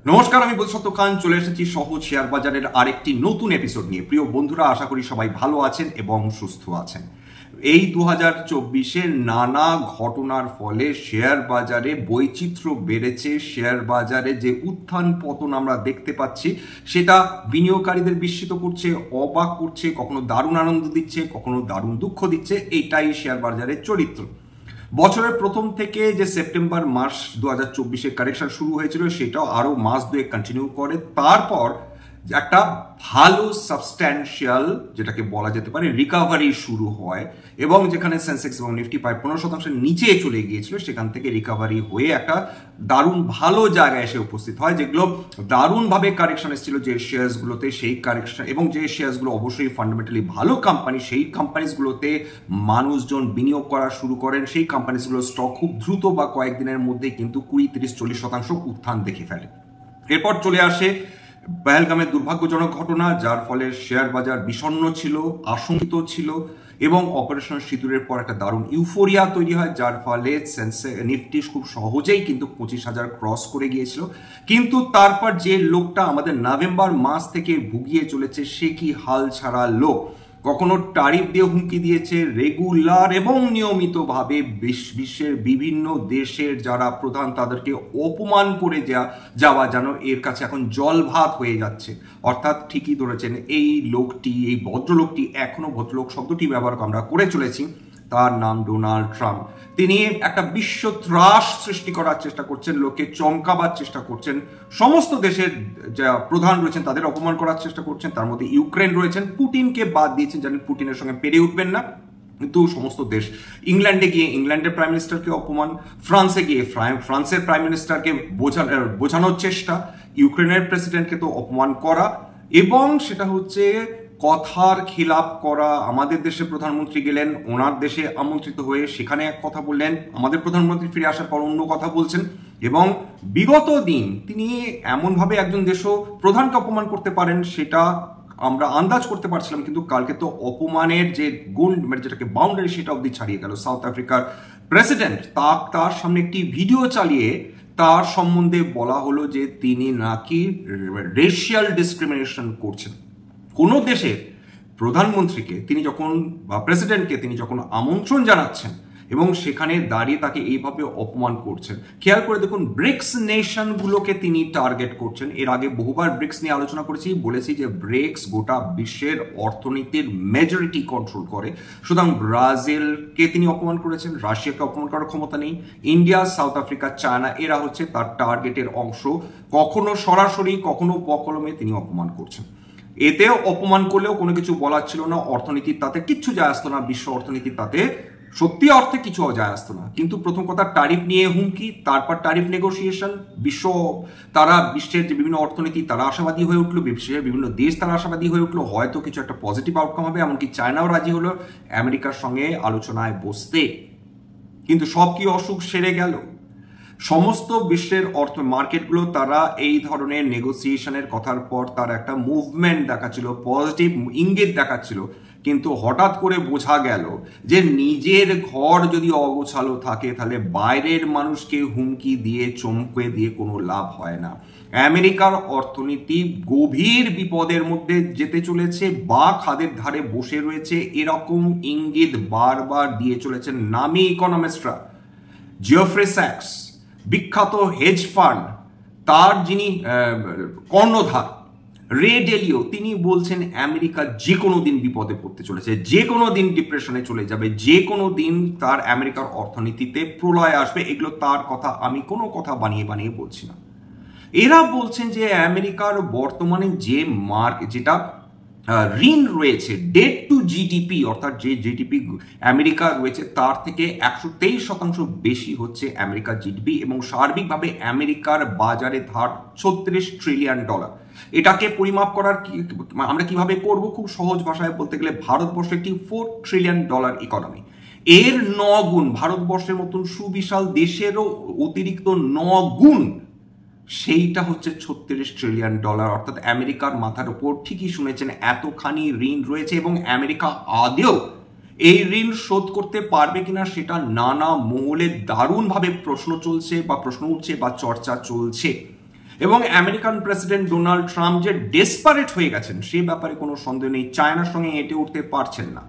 নমস্কার, আমি বোধসত্ত্ব খান চলে এসেছি সহজ শেয়ার বাজারের আরেকটি নতুন এপিসোড নিয়ে। প্রিয় বন্ধুরা, আশা করি সবাই ভালো আছেন এবং সুস্থ আছেন। এই 2024-এ নানা ঘটনার ফলে শেয়ার বাজারে বৈচিত্র্য বেড়েছে। শেয়ার বাজারে যে উত্থান পতন আমরা দেখতে পাচ্ছি সেটা বিনিয়োগকারীদের বিস্মিত করছে, অবাক করছে, কখনো দারুণ আনন্দ দিচ্ছে, কখনো দারুণ দুঃখ দিচ্ছে। এইটাই শেয়ার বাজারের চরিত্র। বছরের প্রথম থেকে যে সেপ্টেম্বর মাস 2024-এ কারেকশন শুরু হয়েছিল সেটাও আরো মাস দুয়েক কন্টিনিউ করে। তারপর একটা ভালো সাবস্ট্যান্সিয়াল, যেটাকে বলা যেতে পারে, রিকভারি শুরু হয় এবং যেখানে সেন্সেক্স এবং নিফটি প্রায় 15% নিচে চলে গিয়েছিল সেখান থেকে রিকভারি হয়ে একটা দারুণ ভালো জায়গায় এসে উপস্থিত হয়, যেগুলো দারুণভাবে কারেকশন এসেছিল যে শেয়ারসগুলোতে। সেই কারেকশন এবং যে শেয়ারসগুলো অবশ্যই ফান্ডামেন্টালি ভালো কোম্পানি, সেই কোম্পানিসগুলোতে মানুষজন বিনিয়োগ করা শুরু করেন। সেই কোম্পানিসগুলোর স্টক খুব দ্রুত বা কয়েকদিনের মধ্যে কিন্তু 20-30-40% উত্থান দেখে ফেলে। এরপর চলে আসে পহেলগামের দুর্ভাগ্যজনক ঘটনা, যার ফলে শেয়ার বাজার বিষণ্ণ ছিল, আশঙ্কিত ছিল এবং অপারেশন সিঁদুরের পর একটা দারুণ ইউফোরিয়া তৈরি হয়, যার ফলে নিফটি খুব সহজেই কিন্তু 25,000 ক্রস করে গিয়েছিল। কিন্তু তারপর যে লোকটা আমাদের নভেম্বর মাস থেকে ভুগিয়ে চলেছে, সে কি হাল ছাড়া লোক। কখনো ট্যারিফ দিয়ে হুমকি দিয়েছে, রেগুলার এবং নিয়মিতভাবে বিশ্বের বিভিন্ন দেশের যারা প্রধান তাদেরকে অপমান করে যাওয়া যেন এর কাছে এখন জল ভাত হয়ে যাচ্ছে। অর্থাৎ ঠিকই ধরেছেন, এই লোকটি, এই ভদ্রলোকটি, এখনো ভদ্রলোক শব্দটি ব্যবহার আমরা করে চলেছি, তার নাম ডোনাল্ড ট্রাম্প। তিনি একটা বিশ্ব ত্রাস সৃষ্টি করার চেষ্টা করছেন, লোককে চমকাবার চেষ্টা করছেন, সমস্ত দেশের যা প্রধান রয়েছেন তাদের অপমান করার চেষ্টা করছেন। তার মধ্যে ইউক্রেন রয়েছেন, পুটিনকে বাদ দিয়েছেন, জানেন পুটিনের সঙ্গে পেরে উঠবেন না। কিন্তু সমস্ত দেশ, ইংল্যান্ডে গিয়ে ইংল্যান্ডের প্রাইম মিনিস্টারকে অপমান, ফ্রান্সে গিয়ে ফ্রান্সের প্রাইম মিনিস্টারকে বোঝানোর চেষ্টা, ইউক্রেনের প্রেসিডেন্টকে তো অপমান করা, এবং সেটা হচ্ছে কথার খিলাপ করা। আমাদের দেশে প্রধানমন্ত্রী গেলেন, ওনার দেশে আমন্ত্রিত হয়ে সেখানে এক কথা বললেন, আমাদের প্রধানমন্ত্রী ফিরে আসার পর অন্য কথা বলছেন। এবং বিগত দিন তিনি এমনভাবে একজন দেশও প্রধানকে অপমান করতে পারেন সেটা আমরা আন্দাজ করতে পারছিলাম, কিন্তু কালকে তো অপমানের যে গুণ, মানে যেটাকে বাউন্ডারি, সেটা অবধি ছাড়িয়ে গেল। সাউথ আফ্রিকার প্রেসিডেন্ট তার সামনে একটি ভিডিও চালিয়ে তার সম্বন্ধে বলা হলো যে তিনি নাকি রেশিয়াল ডিসক্রিমিনেশন করছেন। কোনো দেশের প্রধানমন্ত্রীকে তিনি যখন বা প্রেসিডেন্টকে তিনি যখন আমন্ত্রণ জানাচ্ছেন এবং সেখানে দাঁড়িয়ে তাকে এইভাবে অপমান করছেন, খেয়াল করে দেখুন ব্রিক্স নেশনগুলোকে তিনি টার্গেট করছেন। এর আগে বহুবার ব্রিক্স নিয়ে আলোচনা করেছি, বলেছি যে ব্রিক্স গোটা বিশ্বের অর্থনীতির মেজরিটি কন্ট্রোল করে। সুতরাং ব্রাজিলকে তিনি অপমান করেছেন, রাশিয়াকে অপমান করার ক্ষমতা নেই। ইন্ডিয়া, সাউথ আফ্রিকা, চায়না, এরা হচ্ছে তার টার্গেটের অংশ। কখনো সরাসরি, কখনো বকলমে তিনি অপমান করছেন। এতেও অপমান করলেও কোনো কিছু বলার ছিল না, অর্থনীতির তাতে কিচ্ছু যায় আসতো না, বিশ্ব অর্থনীতির তাতে সত্যি অর্থে কিছু যায় আসতো না। কিন্তু প্রথম কথা ট্যারিফ নিয়ে হুমকি, তারপর ট্যারিফ নেগোসিয়েশন, বিশ্বের যে বিভিন্ন অর্থনীতি তারা আশাবাদী হয়ে উঠলো, বিশ্বের বিভিন্ন দেশ তারা আশাবাদী হয়ে উঠলো হয়তো কিছু একটা পজিটিভ আউটকাম হবে। এমনকি চায়নাও রাজি হলো আমেরিকার সঙ্গে আলোচনায় বসতে। কিন্তু সব কি অসুখ সেরে গেল? সমস্ত বিশ্বের মার্কেটগুলো তারা এই ধরনের নেগোসিয়েশনের কথার পর তার একটা মুভমেন্ট দেখাচ্ছিল, পজিটিভ ইঙ্গিত দেখাচ্ছিল। কিন্তু হঠাৎ করে বোঝা গেল যে নিজের ঘর যদি অগোছালো থাকে তাহলে বাইরের মানুষকে হুমকি দিয়ে চমকে দিয়ে কোনো লাভ হয় না। আমেরিকার অর্থনীতি গভীর বিপদের মধ্যে যেতে চলেছে বা খাদের ধারে বসে রয়েছে, এরকম ইঙ্গিত বারবার দিয়ে চলেছেন নামী ইকোনমিস্টরা। জেফ্রি স্যাক্স, বিখ্যাত হেজ ফান্ড, তার যিনি কর্ণধার রে ডেলিও, তিনি বলছেন আমেরিকা যে কোনো দিন বিপদে পড়তে চলেছে, যে কোনো দিন ডিপ্রেশনে চলে যাবে, যে কোনো দিন তার আমেরিকার অর্থনীতিতে প্রলয় আসবে। এগুলো তার কথা, আমি কোনো কথা বানিয়ে বানিয়ে বলছি না। এরা বলছেন যে আমেরিকার বর্তমানে যে যেটা ঋণ রয়েছে, ডেট টু জিডিপি, অর্থাৎ যে জিডিপি আমেরিকা রয়েছে তার থেকে 123% বেশি হচ্ছে আমেরিকার জিডিপি, এবং সার্বিকভাবে আমেরিকার বাজারে ধার $36 ট্রিলিয়ন। এটাকে পরিমাপ করার আমরা কিভাবে করব? খুব সহজ ভাষায় বলতে গেলে ভারতবর্ষ একটি $4 ট্রিলিয়ন ইকোনমি। এর 9 গুণ, ভারতবর্ষের মতন সুবিশাল দেশেরও অতিরিক্ত 9 গুণ, সেইটা হচ্ছে $36 ট্রিলিয়ন। অর্থাৎ আমেরিকার মাথার উপর, ঠিকই শুনেছেন, এতখানি ঋণ রয়েছে এবং আমেরিকা আদেও এই ঋণ শোধ করতে পারবে কিনা সেটা নানা মহলে দারুণভাবে প্রশ্ন উঠছে বা চর্চা চলছে। এবং আমেরিকান প্রেসিডেন্ট ডোনাল্ড ট্রাম্প যে ডেসপারেট হয়ে গেছেন সে ব্যাপারে কোনো সন্দেহ নেই, চায়নার সঙ্গে এঁটে উঠতে পারছেন না।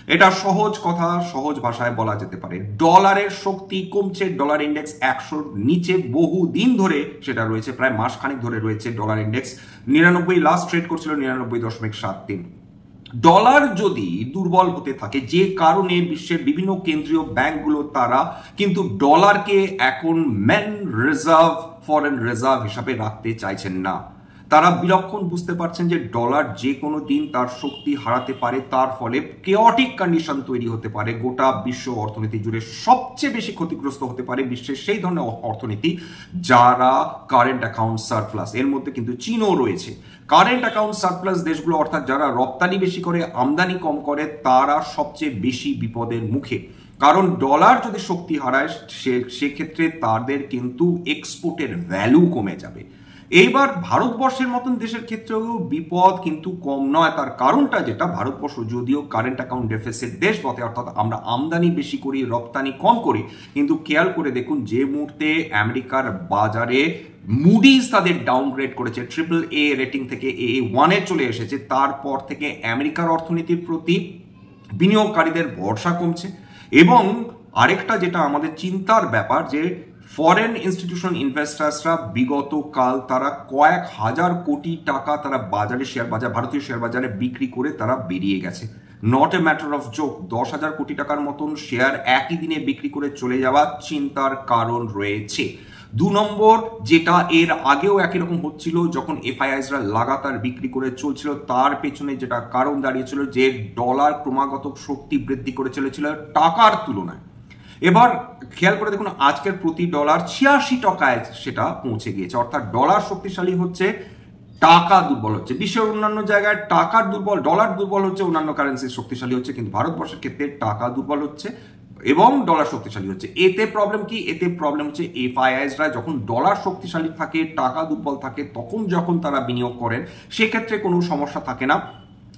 এটা সহজ কথা, সহজ ভাষায় বলা যেতে পারে। ডলারের শক্তি কমছে, ডলার ইন্ডেক্স 100-র নিচে বহু দিন ধরে সেটা রয়েছে, প্রায় মাসখানেক ধরে রয়েছে ডলার ইন্ডেক্স 99, লাস্ট ট্রেড করছিল 99.73। ডলার যদি দুর্বল হতে থাকে, যে কারণে বিশ্বের বিভিন্ন কেন্দ্রীয় ব্যাংকগুলো তারা কিন্তু ডলারকে এখন মেন রিজার্ভ, ফরেন রিজার্ভ হিসাবে রাখতে চাইছেন না। তারা বিলক্ষণ বুঝতে পারছেন যে ডলার যে কোনো দিন তার শক্তি হারাতে পারে, তার ফলে কেওটিক কন্ডিশন তৈরি হতে পারে। গোটা বিশ্ব অর্থনীতি জুড়ে সবচেয়ে বেশি ক্ষতিগ্রস্ত হতে পারে বিশ্বের সেই ধরনের অর্থনীতি যারা কারেন্ট অ্যাকাউন্ট সারপ্লাস, এর মধ্যে কিন্তু চীনও রয়েছে। কারেন্ট অ্যাকাউন্ট সারপ্লাস দেশগুলো, অর্থাৎ যারা রপ্তানি বেশি করে আমদানি কম করে, তারা সবচেয়ে বেশি বিপদের মুখে। কারণ ডলার যদি শক্তি হারায় সেক্ষেত্রে তাদের কিন্তু এক্সপোর্টের ভ্যালু কমে যাবে। এইবার ভারতবর্ষের মতন দেশের ক্ষেত্রেও বিপদ কিন্তু কম নয়। তার কারণটা যেটা, ভারতবর্ষ যদিও কারেন্ট অ্যাকাউন্ট ডেফিসিট দেশ বটে, অর্থাৎ আমরা আমদানি বেশি করি রপ্তানি কম করি, কিন্তু খেয়াল করে দেখুন যে মুহূর্তে আমেরিকার বাজারে মুডিজ তাদের ডাউনগ্রেড করেছে, AAA রেটিং থেকে AA1-এ চলে এসেছে, তারপর থেকে আমেরিকার অর্থনীতির প্রতি বিনিয়োগকারীদের ভরসা কমছে। এবং আরেকটা যেটা আমাদের চিন্তার ব্যাপার, যে ফরেন ইনস্টিটিউশন ইনভেস্টার্সরা বিগত কাল তারা কয়েক হাজার কোটি টাকা তারা বাজারে, শেয়ার বাজার, ভারতীয় শেয়ার বাজারে বিক্রি করে তারা বেরিয়ে গেছে। Not a matter of joke, 10,000 কোটি টাকার মতন শেয়ার একই দিনে বিক্রি করে চলে যাওয়া চিন্তার কারণ রয়েছে। 2 নম্বর, যেটা এর আগেও একই রকম হচ্ছিল, যখন এফআইআইসরা লাগাতার বিক্রি করে চলছিল, তার পেছনে যেটা কারণ দাঁড়িয়েছিল যে ডলার ক্রমাগত শক্তি বৃদ্ধি করে চলেছিল টাকার তুলনায়। এবার খেয়াল করে দেখুন আজকের প্রতি ডলার 86 টাকায় সেটা পৌঁছে গিয়েছে, অর্থাৎ ডলার শক্তিশালী হচ্ছে, টাকা দুর্বল হচ্ছে। বিশ্বের অন্যান্য জায়গায় টাকার দুর্বল, ডলার দুর্বল হচ্ছে, অন্যান্য কারেন্সি শক্তিশালী হচ্ছে, কিন্তু ভারতবর্ষের ক্ষেত্রে টাকা দুর্বল হচ্ছে এবং ডলার শক্তিশালী হচ্ছে। এতে প্রবলেম কি? এতে প্রবলেম হচ্ছে এফআইআইসরা যখন ডলার শক্তিশালী থাকে, টাকা দুর্বল থাকে, তখন যখন তারা বিনিয়োগ করেন সেক্ষেত্রে কোনো সমস্যা থাকে না।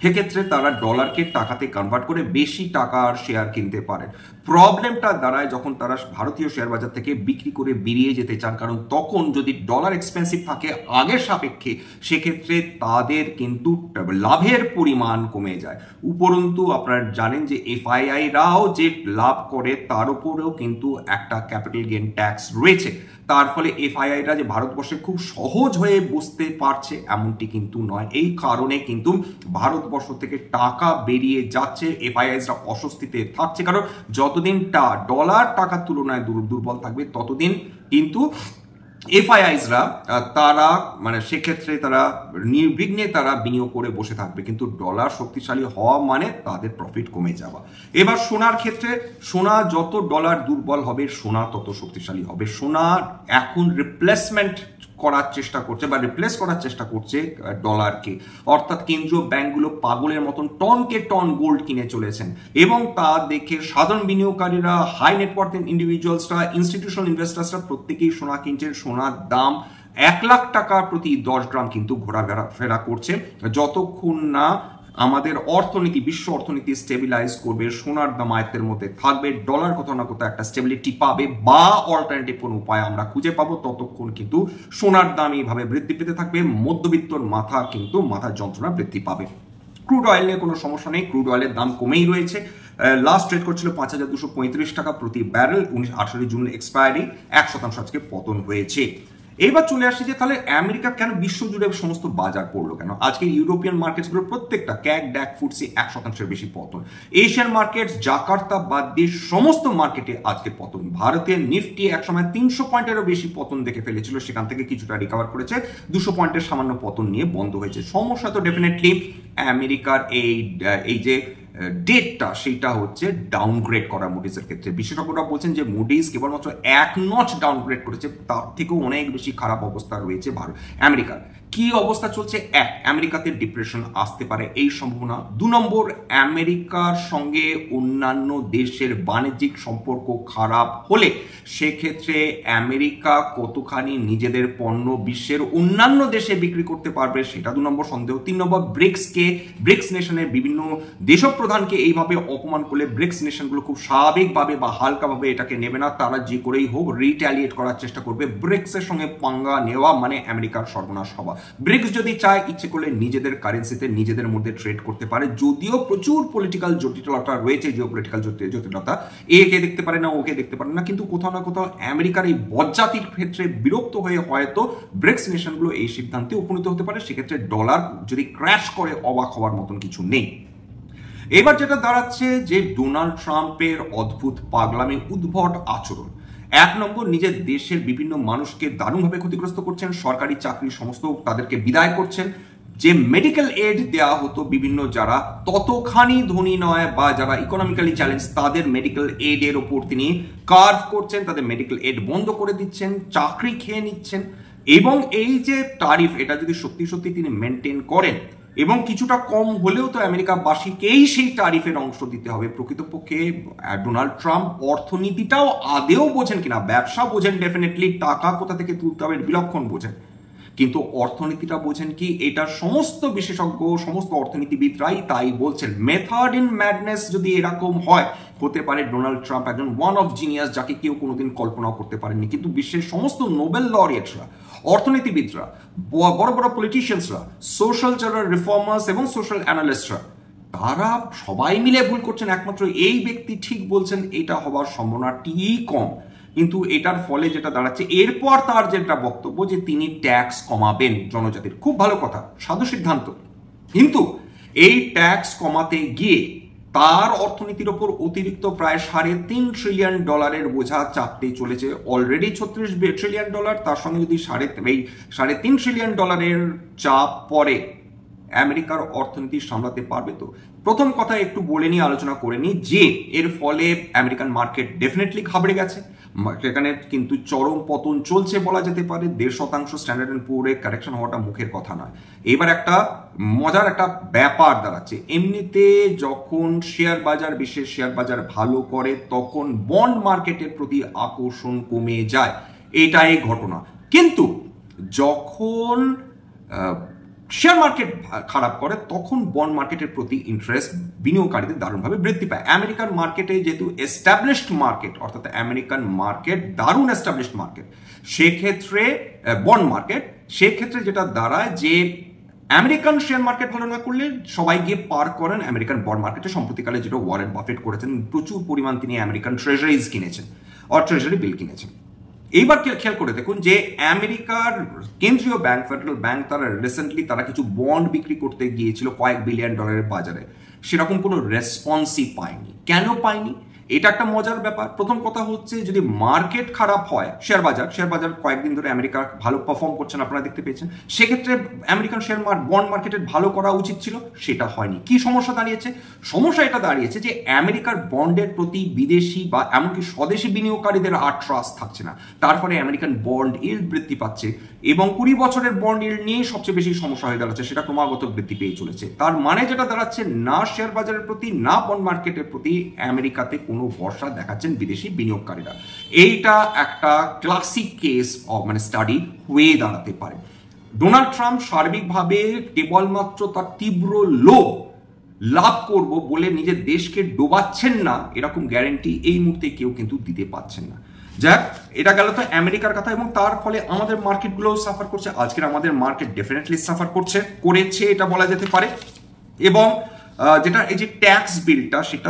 সেক্ষেত্রে তারা ডলারকে টাকাতে কনভার্ট করে বেশি টাকার শেয়ার কিনতে পারেন। প্রবলেমটা দাঁড়ায় যখন তারা ভারতীয় শেয়ার বাজার থেকে বিক্রি করে বেরিয়ে যেতে চান, কারণ তখন যদি ডলার এক্সপেন্সিভ থাকে আগের সাপেক্ষে, সেক্ষেত্রে তাদের কিন্তু লাভের পরিমাণ কমে যায়। উপরন্তু আপনারা জানেন যে এফআইআইরাও যে লাভ করে তার উপরেও কিন্তু একটা ক্যাপিটাল গেইন ট্যাক্স রয়েছে। তার ফলে এফআইআইরা যে ভারতবর্ষে খুব সহজ হয়ে বুঝতে পারছে এমনটি কিন্তু নয়। এই কারণে কিন্তু ভারতবর্ষ থেকে টাকা বেরিয়ে যাচ্ছে, এফআইআইসরা অস্বস্তিতে থাকছে, কারণ যতদিন ডলার টাকার তুলনায় দুর্বল থাকবে ততদিন কিন্তু এফআইআইসরা তারা সেক্ষেত্রে তারা নির্বিঘ্নে তারা বিনিয়োগ করে বসে থাকবে, কিন্তু ডলার শক্তিশালী হওয়া মানে তাদের প্রফিট কমে যাওয়া। এবার সোনার ক্ষেত্রে, সোনা যত ডলার দুর্বল হবে সোনা তত শক্তিশালী হবে। সোনা এখন রিপ্লেসমেন্ট করার চেষ্টা করছে বা রিপ্লেস করার চেষ্টা করছে ডলারকে, অর্থাৎ কেন্দ্রীয় ব্যাংকগুলো পাগলের মতন টনকে টন গোল্ড কিনে চলেছেন এবং তা দেখে সাধারণ বিনিয়োগকারীরা, হাই নেটওয়ার্থ ইন্ডিভিজুয়ালসরা, ইনস্টিটিউশনাল ইনভেস্টার্সরা প্রত্যেকেই সোনা কিনছেন। সোনার দাম 1 লাখ টাকা প্রতি 10 গ্রাম কিন্তু ঘোরাফেরা করছে। যতক্ষণ না আমাদের অর্থনীতি, বিশ্ব অর্থনীতি স্টেবিলাইজ করবে, সোনার দাম আয়ত্তের মধ্যে থাকবে, ডলার কোথাও না কোথাও একটা স্টেবিলিটি পাবে বা অল্টারনেটিভ কোনো উপায় আমরা খুঁজে পাবো, ততক্ষণ কিন্তু সোনার দাম এইভাবে বৃদ্ধি পেতে থাকবে। মধ্যবিত্তর মাথার যন্ত্রণা বৃদ্ধি পাবে। ক্রুড অয়েল নিয়ে কোনো সমস্যা নেই, ক্রুড অয়েলের দাম কমেই রয়েছে। লাস্ট ট্রেড করছিল 5,235 টাকা প্রতি ব্যারেল, 18 জুন এক্সপায়ারি, 1% আজকে পতন হয়েছে। এবার চলে আসছে যে তাহলে আমেরিকা কেন বিশ্ব জুড়ে সমস্ত বাজার পড়লো কেন? আজকে ইউরোপিয়ান মার্কেটসগুলোর প্রত্যেকটা ক্যাক ড্যাক ফুটসি 1%-এর বেশি পতন। এশিয়ান মার্কেটস জাকার্তা বাদ দিয়ে সমস্ত মার্কেটে আজকে পতন। ভারতের নিফটি একসময় 300 পয়েন্টেরও বেশি পতন দেখে ফেলেছিল, সেখান থেকে কিছুটা রিকভার করেছে, 200 পয়েন্টের সামান্য পতন নিয়ে বন্ধ হয়েছে। সমস্যা তো ডেফিনেটলি আমেরিকার এই যে ডেটটা, সেটা হচ্ছে ডাউনগ্রেড করা মুডিজের ক্ষেত্রে। বিশেষজ্ঞরা বলছেন যে মুডিজ কেবলমাত্র 1 নচ ডাউনগ্রেড করেছে, তার থেকেও অনেক বেশি খারাপ অবস্থা রয়েছে আমেরিকার। কি অবস্থা চলছে? আমেরিকাতে ডিপ্রেশন আসতে পারে এই সম্ভাবনা। 2 নম্বর, আমেরিকার সঙ্গে অন্যান্য দেশের বাণিজ্যিক সম্পর্ক খারাপ হলে সেক্ষেত্রে আমেরিকা কতখানি নিজেদের পণ্য বিশ্বের অন্যান্য দেশে বিক্রি করতে পারবে সেটা 2 নম্বর সন্দেহ। 3 নম্বর, ব্রিক্স নেশনের বিভিন্ন দেশপ্রধান প্রধানকে এইভাবে অপমান করলে ব্রিক্স নেশনগুলো খুব স্বাভাবিকভাবে বা হালকাভাবে এটাকে নেবে না, তারা যে করেই হোক রিট্যালিয়েট করার চেষ্টা করবে। ব্রিক্সের সঙ্গে পাঙ্গা নেওয়া মানে আমেরিকার সর্বনাশ হওয়া। ব্রিক্স যদি চায় ইচ্ছে করলে নিজেদের কারেন্সিতে নিজেদের মধ্যে ট্রেড করতে পারে, যদিও প্রচুর পলিটিক্যাল জটিলতা রয়েছে, জিও পলিটিক্যাল জটিলতা, একে দেখতে পারে না ওকে দেখতে পারে না, কিন্তু কোথাও না কোথাও আমেরিকার এই বজ্জাতির ক্ষেত্রে বিরক্ত হয়ে হয়তো ব্রিক্স নেশনগুলো এই সিদ্ধান্তে উপনীত হতে পারে। সেক্ষেত্রে ডলার যদি ক্র্যাশ করে অবাক হওয়ার মতন কিছু নেই। এবার যেটা দাঁড়াচ্ছে যে ডোনাল্ড ট্রাম্পের অদ্ভুত পাগলামি, উদ্ভট আচরণ। এক নম্বর, নিজের দেশের বিভিন্ন মানুষকে দারুণভাবে ক্ষতিগ্রস্ত করছেন, সরকারি চাকরি সমস্ত তাদেরকে বিদায় করছেন। যে মেডিকেল এড দেওয়া হতো বিভিন্ন যারা ততখানি ধনী নয় বা যারা ইকোনমিক্যালি চ্যালেঞ্জ, তাদের মেডিকেল এড এর ওপর তিনি কার্ভ করছেন, তাদের মেডিকেল এড বন্ধ করে দিচ্ছেন, চাকরি খেয়ে নিচ্ছেন। এবং এই যে ট্যারিফ, এটা যদি সত্যি সত্যি তিনি মেনটেন করেন এবং কিছুটা কম হলেও তো আমেরিকাবাসীকেই সেই ট্যারিফের অংশ দিতে হবে। প্রকৃতপক্ষে ডোনাল্ড ট্রাম্প অর্থনীতিটাও আদেও বোঝেন কিনা, ব্যবসা বোঝেন ডেফিনেটলি, টাকা কোথা থেকে তুলতে হবে বিলক্ষণ বোঝেন, কিন্তু অর্থনীতিটা বোঝেন কি, এটা সমস্ত বিশেষজ্ঞ সমস্ত অর্থনীতিবিদরাই তাই বলছেন। মেথড ইন ম্যাডনেস যদি এরকম হয়, হতে পারে ডোনাল্ড ট্রাম্প একজন ওয়ান অফ জিনিয়াস, যাকে কেউ কোনোদিন কল্পনাও করতে পারেননি। কিন্তু বিশ্বের সমস্ত নোবেল লরিয়েটরা, অর্থনীতিবিদরা, বড় বড় পলিটিশিয়ানসরা, সোশ্যাল যারা রিফর্মার্স এবং সোশ্যাল অ্যানালিস্টরা, তারা সবাই মিলে ভুল করছেন, একমাত্র এই ব্যক্তি ঠিক বলছেন। এটা হওয়ার সম্ভাবনাটি কম। কিন্তু এটার ফলে যেটা দাঁড়াচ্ছে, এরপর তার যেটা বক্তব্য যে তিনি ট্যাক্স কমাবেন জনজাতির, খুব ভালো কথা, সাধু সিদ্ধান্ত। কিন্তু এই ট্যাক্স কমাতে গিয়ে তার অর্থনীতির ওপর অতিরিক্ত প্রায় $3.5 ট্রিলিয়ন বোঝা চাপতে চলেছে। অলরেডি $36 ট্রিলিয়ন, তার সঙ্গে যদি $3.5 ট্রিলিয়ন চাপ পড়ে, আমেরিকার অর্থনীতি সামলাতে পারবে তো? প্রথম কথা একটু বলে নিয়ে আলোচনা করে নিই যে এর ফলে আমেরিকান মার্কেট ডেফিনেটলি ঘাবড়ে গেছে, সেখানে কিন্তু চরম পতন চলছে বলা যেতে পারে। 1.5% স্ট্যান্ডার্ড এন্ড পুরে কারেকশন হওয়াটা মুখের কথা নয়। এবার একটা মজার একটা ব্যাপার দাঁড়াচ্ছে, এমনিতে যখন শেয়ার বাজার, বিশ্বের শেয়ার বাজার ভালো করে, তখন বন্ড মার্কেটের প্রতি আকর্ষণ কমে যায়, এটাই ঘটনা। কিন্তু যখন শেয়ার মার্কেট খারাপ করে, তখন বন্ড মার্কেটের প্রতি ইন্টারেস্ট বিনিয়োগকারীদের দারুণভাবে বৃদ্ধি পায়। আমেরিকান মার্কেটে যেহেতু এস্টাবলিশড মার্কেট, অর্থাৎ আমেরিকান মার্কেট দারুণ এস্টাবলিশড মার্কেট, সেক্ষেত্রে বন্ড মার্কেট, সেক্ষেত্রে যেটা দাঁড়ায় যে আমেরিকান শেয়ার মার্কেট ভালো না করলে সবাই গিয়ে পার করেন আমেরিকান বন্ড মার্কেটে। সম্প্রতিকালে যেটা ওয়ারেন বাফেট করেছেন, প্রচুর পরিমাণ তিনি আমেরিকান ট্রেজারিজ কিনেছেন, ট্রেজারি বিল কিনেছেন। এইবার খেয়াল করে দেখুন যে আমেরিকার কেন্দ্রীয় ব্যাংক, ফেডারেল ব্যাংক, তারা রিসেন্টলি তারা কিছু বন্ড বিক্রি করতে গিয়েছিল কয়েক বিলিয়ন ডলারের বাজারে, সেরকম কোনো রেসপন্সই পায়নি। কেন পায়নি? এটা একটা মজার ব্যাপার। প্রথম কথা হচ্ছে, যদি মার্কেট খারাপ হয়, শেয়ার বাজার কয়েকদিন ধরে আমেরিকা ভালো পারফর্ম করছেন, আপনারা দেখতে পেয়েছেন, সেক্ষেত্রে আমেরিকান শেয়ার বন্ড মার্কেটের ভালো করা উচিত ছিল, সেটা হয়নি। কি সমস্যা দাঁড়িয়েছে? সমস্যা এটা দাঁড়িয়েছে যে আমেরিকার বন্ডের প্রতি বিদেশি বা এমনকি স্বদেশি বিনিয়োগকারীদের আর ট্রাস্ট থাকছে না। তার ফলে আমেরিকান বন্ড ইল্ড বৃদ্ধি পাচ্ছে এবং 20 বছরের বন্ড ইল্ড নিয়েই সবচেয়ে বেশি সমস্যা হয়ে দাঁড়াচ্ছে, সেটা ক্রমাগত বৃদ্ধি পেয়ে চলেছে। তার মানে যেটা দাঁড়াচ্ছে, না শেয়ার বাজারের প্রতি না বন্ড মার্কেটের প্রতি আমেরিকাতে কোনো ভরসা দেখাচ্ছেন বিদেশি বিনিয়োগকারীরা। এইটা একটা ক্লাসিক কেস মানে স্টাডি হয়ে দাঁড়াতে পারে। ডোনাল্ড ট্রাম্প সার্বিকভাবে কেবলমাত্র তার তীব্র লোভ লাভ করব বলে নিজের দেশকে ডোবাচ্ছেন না, এরকম গ্যারেন্টি এই মুহূর্তে কেউ কিন্তু দিতে পারছেন না। যাক, এটা গেল তো আমেরিকার কথা, এবং তার ফলে আমাদের মার্কেটগুলো সাফার করছে। আজকের আমাদের মার্কেট ডেফিনেটলি সাফার করেছে এটা বলা যেতে পারে। এবং যেটা এই যে ট্যাক্স বিলটা, সেটা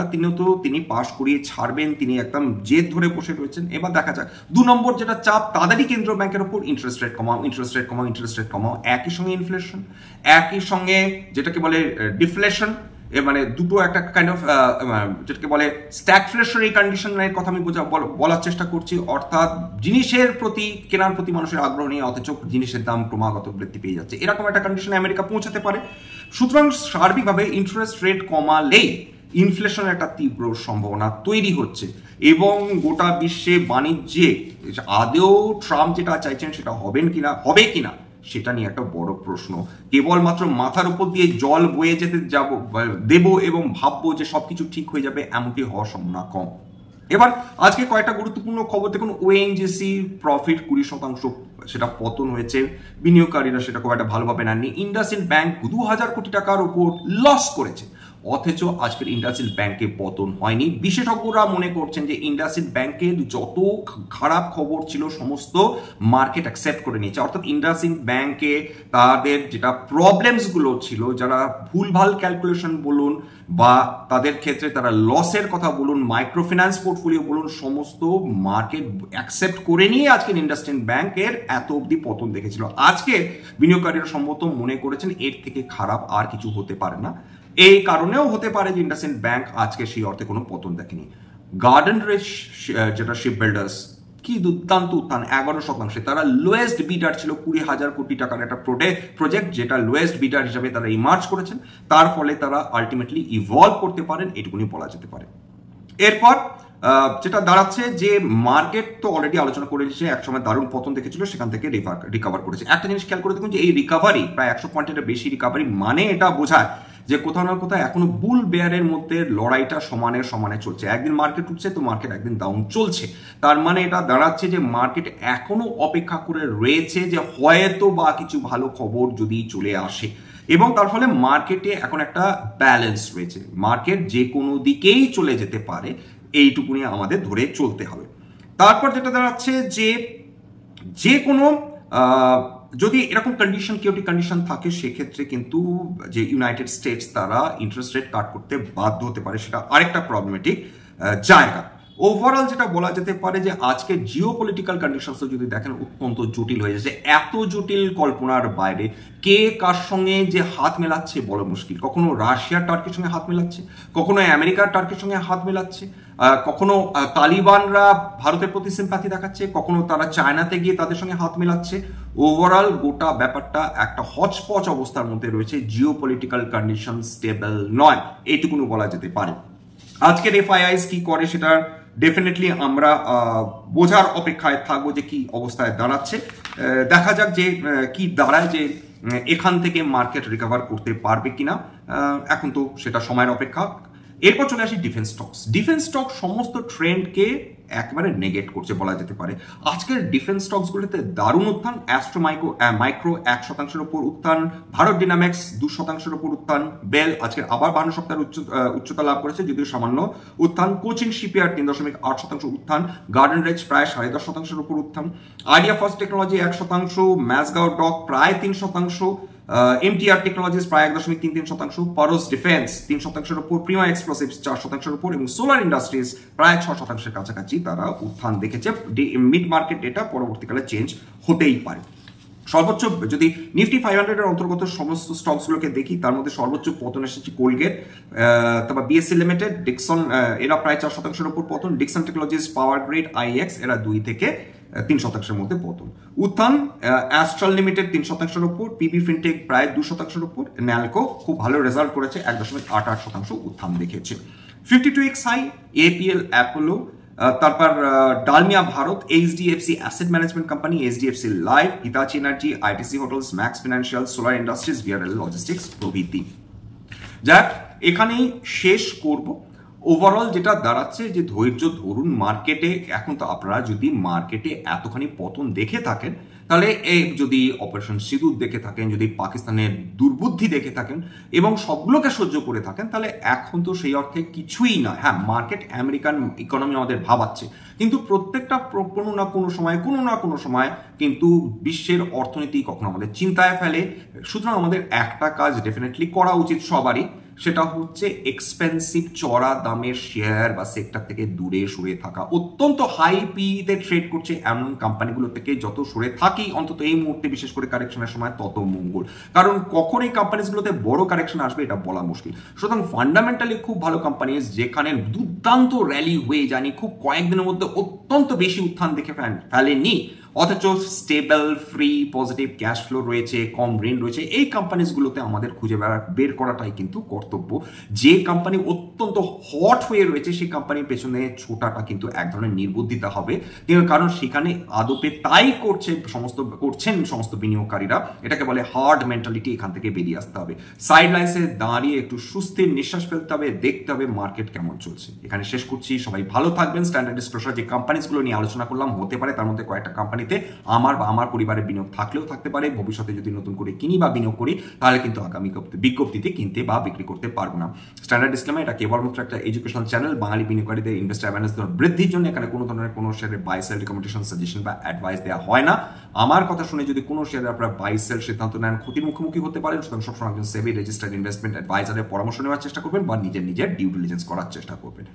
তিনি পাশ করিয়ে ছাড়বেন, তিনি একদম জেদ ধরে বসে রয়েছেন। এবার দেখা যাক। 2 নম্বর যেটা চাপ, তাদেরই কেন্দ্রীয় ব্যাংকের উপর ইন্টারেস্ট রেট কমাও, একই সঙ্গে ইনফ্লেশন, একই সঙ্গে যেটাকে বলে ডিফ্লেশন, মানে দুটো একটা কাইন্ড অফ যেটাকে বলে স্ট্যাগফ্লেশনারি কন্ডিশনের কথা আমি বলার চেষ্টা করছি। অর্থাৎ জিনিসের প্রতি, কেনার প্রতি মানুষের আগ্রহ নেই, অথচ জিনিসের দাম ক্রমাগত বৃদ্ধি পেয়ে যাচ্ছে, এরকম একটা কন্ডিশনে আমেরিকা পৌঁছাতে পারে। সুতরাং সার্বিকভাবে ইন্টারেস্ট রেট কমালেই ইনফ্লেশনের একটা তীব্র সম্ভাবনা তৈরি হচ্ছে, এবং গোটা বিশ্বে বাণিজ্যে আদেও ট্রাম্প যেটা চাইছেন সেটা হবে কিনা সেটা নিয়ে একটা বড় প্রশ্ন। কেবলমাত্র মাথার উপর দিয়ে জল বয়ে যেতে দেব এবং ভাববো যে সবকিছু ঠিক হয়ে যাবে, এমনটি হওয়ার সম্ভাবনা কম। এবার আজকে কয়েকটা গুরুত্বপূর্ণ খবর দেখুন। ওএনজিসি প্রফিট 20% সেটা পতন হয়েছে, বিনিয়োগকারীরা সেটা খুব একটা ভালোভাবে নেননি। ইন্ডাসইন্ড ব্যাংক 2000 কোটি টাকার উপর লস করেছে। অথচ আজকের ইন্ডাসইন্ড ব্যাংকে পতন হয়নি। বিশেষজ্ঞরা মনে করছেন যে ইন্ডাসইন্ড ব্যাংকের যত খারাপ খবর ছিল সমস্ত মার্কেট অ্যাকসেপ্ট করে নিয়েছে, অর্থাৎ ইন্ডাসইন্ড ব্যাংকে তাদের যেটা প্রবলেমসগুলো ছিল, যারা ভুলভাল ক্যালকুলেশন বলুন বা তাদের ক্ষেত্রে তারা লসের কথা বলুন, মাইক্রো ফিন্যান্স পোর্টফোলিও বলুন, সমস্ত মার্কেট অ্যাকসেপ্ট করে নিয়ে আজকের ইন্ডাসইন্ড ব্যাংকের এত অবধি পতন দেখেছিল। আজকে বিনিয়োগকারীরা সম্ভবত মনে করেছেন এর থেকে খারাপ আর কিছু হতে পারে না। এই কারণেও হতে পারে যে ইন্ডাসইন্ড ব্যাংক আজকে সেই অর্থে কোনো পতন দেখেনি। গার্ডেন রেস যেটা শিপ বিল্ডার্স, কি দুর্দান্ত উত্থান, 11%। তারা লোয়েস্ট বিডার ছিল, 20,000 কোটি টাকার একটা প্রজেক্ট, যেটা লোয়েস্ট বিডার হিসাবে তারা ইমার্জ করেছেন। তার ফলে তারা আলটিমেটলি ইভলভ করতে পারেন, এটুকুনি বলা যেতে পারে। এরপর যেটা দাঁড়াচ্ছে যে মার্কেট তো অলরেডি আলোচনা করে দিয়েছে, একসময় দারুণ পতন দেখেছিল, সেখান থেকে রিকভার করেছে। একটা জিনিস খেয়াল করে দেখুন যে এই রিকভারি প্রায় 100 পয়েন্টের বেশি রিকভারি, মানে এটা বোঝায় যে কোথাও না কোথাও এখনো বুল বেয়ারের মধ্যে লড়াইটা সমানে সমানে চলছে। একদিন মার্কেট উঠছে তো মার্কেট একদিন ডাউন চলছে। তার মানে এটা দাঁড়াচ্ছে যে মার্কেট এখনো অপেক্ষা করে রয়েছে যে হয়তো বা কিছু ভালো খবর যদি চলে আসে, এবং তার ফলে মার্কেটে এখন একটা ব্যালেন্স রয়েছে। মার্কেট যে কোনো দিকেই চলে যেতে পারে, এইটুকুনি আমাদের ধরে চলতে হবে। তারপর যেটা দাঁড়াচ্ছে যে কোনো যদি এরকম কন্ডিশন কেউটি কন্ডিশন থাকে, সেক্ষেত্রে কিন্তু যে ইউনাইটেড স্টেটস তারা ইন্টারেস্ট রেট কাট করতে বাধ্য হতে পারে, সেটা আরেকটা প্রবলেমেটিক জায়গা। ওভারঅল যেটা বলা যেতে পারে যে আজকে জিও পলিটিক্যাল কন্ডিশনস যদি দেখেন অত্যন্ত জটিল হয়ে যাচ্ছে, এত জটিল কল্পনার বাইরে। কে কার সঙ্গে যে হাত মেলাচ্ছে বড় মুশকিল। কখনো রাশিয়া টার্কির সঙ্গে হাত মেলাচ্ছে, কখনো আমেরিকা টার্কির সঙ্গে হাত মেলাচ্ছে, কখনো তালিবানরা ভারতের প্রতি সিম্প্যাথি দেখাচ্ছে, কখনো তারা চায়নাতে গিয়ে তাদের সঙ্গে হাত মেলাচ্ছে। ওভারঅল গোটা ব্যাপারটা একটা হচপচ অবস্থার মধ্যে রয়েছে। জিও পলিটিক্যাল কন্ডিশন স্টেবল নয়, এইটুকুনি বলা যেতে পারে। আজকের এফআইআইস কি করে সেটা ডেফিনেটলি আমরা বোঝার অপেক্ষায় থাকবো যে কি অবস্থায় দাঁড়াচ্ছে। দেখা যাক যে কি দাঁড়ায়, যে এখান থেকে মার্কেট রিকভার করতে পারবে কিনা, এখন তো সেটা সময়ের অপেক্ষা। এরপর চলে আসি ডিফেন্স স্টকস। ডিফেন্স স্টক সমস্ত ট্রেন্ডকে একেবারে নেগেট করছে বলা যেতে পারে। আজকের ডিফেন্স স্টকসগুলোতে দারুণ উত্থান। অ্যাস্ট্রো মাইক্রো 1% উপর উত্থান, ভারত ডাইনামিক্স 2% উপর উত্থান, বেল আজকে আবার 52 সপ্তাহের উচ্চতা লাভ করেছে, যদিও সামান্য উত্থান। কোচিন শিপইয়ার্ড 3.8% উত্থান, গার্ডেন রেজ প্রায় 10.5% উপর উত্থান, আইডিয়া ফার্স্ট টেকনোলজি 1%, ম্যাসগাঁও ডক প্রায় 3%, MTR টেকনোলজিস প্রায় 1.33%, পারোস ডিফেন্স 3%-এর উপর, প্রিমা এক্সপ্লোসিভস 4%-এর উপর, এবং সোলার ইন্ডাস্ট্রিজ প্রায় 6%-এর কাছাকাছি তারা উত্থান দেখেছে। মিড মার্কেট ডেটা পরবর্তীকালে চেঞ্জ হতেই পারে। সর্বোচ্চ যদি নিফটি 500-এর অন্তর্গত সমস্ত স্টকসগুলোকে দেখি, তার মধ্যে সর্বোচ্চ পতন এসেছে কোলগেট, তারপর বিএসসি লিমিটেড, ডিকসন, এরা প্রায় 4%-এর উপর পতন, Dickson technologies, power grid, IX এরা 2 থেকে 3%-এর মধ্যে পতন। উত্থান অ্যাস্ট্রাল লিমিটেড 3%-এর উপর, পিবি ফিনটেক প্রায় 2%-এর উপর, ন্যালকো খুব ভালো রেজাল্ট করেছে 1.88% উত্থান দেখেছে। 52x হাই, এপিএল, অ্যাপোলো, তারপর Dalmia Bharat, HDFC asset management company, HDFC life, Hitachi energy, ITC hotels, Max Financial, Solar Industries, VRL logistics প্রভৃতি। যাক, এখানেই শেষ করব। ওভারঅল যেটা দাঁড়াচ্ছে যে ধৈর্য ধরুন মার্কেটে। এখন তো আপনারা যদি মার্কেটে এতখানি পতন দেখে থাকেন, তাহলে যদি অপারেশন সিঁদুর দেখে থাকেন, যদি পাকিস্তানের দুর্বুদ্ধি দেখে থাকেন এবং সবগুলোকে সহ্য করে থাকেন, তাহলে এখন তো সেই অর্থে কিছুই নয়। হ্যাঁ, মার্কেট আমেরিকান ইকোনমি আমাদের ভাবাচ্ছে, কিন্তু প্রত্যেকটা কোনো না কোনো সময় কিন্তু বিশ্বের অর্থনীতি কখনো আমাদের চিন্তায় ফেলে। সুতরাং আমাদের একটা কাজ ডেফিনেটলি করা উচিত সবারই, সেটা হচ্ছে এক্সপেন্সিভ চড়া দামের শেয়ার বা সেক্টর থেকে দূরে সরে থাকা। অত্যন্ত হাই পিতে ট্রেড করছে এমন কোম্পানিগুলো থেকে যত সরে থাকি অন্তত এই মুহূর্তে, বিশেষ করে কারেকশনের সময়, তত মঙ্গল। কারণ কখন এই কোম্পানিগুলোতে বড় কারেকশন আসবে এটা বলা মুশকিল। সুতরাং ফান্ডামেন্টালি খুব ভালো কোম্পানি যেখানে দুর্দান্ত র্যালি হয়ে যায়নি, খুব কয়েকদিনের মধ্যে অত্যন্ত বেশি উত্থান দেখে ফেলেনি, অথচ stable, free, positive case flow রয়েছে, কম ঋণ রয়েছে, এই কোম্পানিগুলোতে আমাদের খুঁজে বের করাটাই কিন্তু কর্তব্য। যে কোম্পানি অত্যন্ত হট হয়ে রয়েছে সেই কোম্পানির পেছনে ছোটাটা কিন্তু এক ধরনের নির্বুদ্ধিতা হবে, কারণ সেখানে আদপে তাই করছেন সমস্ত বিনিয়োগকারীরা। এটাকে বলে হার্ড মেন্টালিটি। এখান থেকে বেরিয়ে আসতে হবে, সাইড লাইন্সে দাঁড়িয়ে একটু সুস্থির নিঃশ্বাস ফেলতে হবে, দেখতে হবে মার্কেট কেমন চলছে। এখানে শেষ করছি, সবাই ভালো থাকবেন। স্ট্যান্ডার্ড ডিসক্লোজার যে কোম্পানিগুলো নিয়ে আলোচনা করলাম, হতে পারে তার মধ্যে কয়েকটা কোম্পানি কোম্পানিতে আমার বা আমার পরিবারের বিনিয়োগ থাকলেও থাকতে পারে। ভবিষ্যতে যদি নতুন করে কিনি বা বিনিয়োগ করি তাহলে কিন্তু আগামী বিজ্ঞপ্তিতে কিনতে বা বিক্রি করতে পারবো না। স্ট্যান্ডার্ড ডিসক্লেমার, এটা কেবলমাত্র একটা এডুকেশনাল চ্যানেল। বাঙালি বিনিয়োগকারীদের ইনভেস্টার অ্যাওয়ারনেস বৃদ্ধির জন্য এখানে কোনো ধরনের কোনো শেয়ারের বাই সেল রিকমেন্ডেশন, সাজেশন বা অ্যাডভাইস দেওয়া হয় না। আমার কথা শুনে যদি কোনো শেয়ারে আপনারা বাই সেল সিদ্ধান্ত নেন, ক্ষতির মুখোমুখি হতে পারেন। সুতরাং সবসময় একজন সেবি রেজিস্টার্ড ইনভেস্টমেন্ট অ্যাডভাইজারের পরামর্শ নেওয়ার চেষ্টা করবেন বা নিজের ডিউ ডিলিজেন্স করার চেষ্টা করবেন।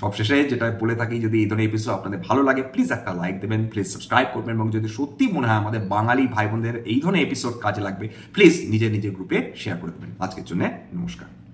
সবশেষে যেটা বলে থাকি, যদি এই ধরনের এপিসোড আপনাদের ভালো লাগে প্লিজ একটা লাইক দেবেন, প্লিজ সাবস্ক্রাইব করবেন, এবং যদি সত্যি মনে হয় আমাদের বাঙালি ভাই বোনদের এই ধরনের এপিসোড কাজে লাগবে প্লিজ নিজের গ্রুপে শেয়ার করে দেবেন। আজকের জন্য নমস্কার।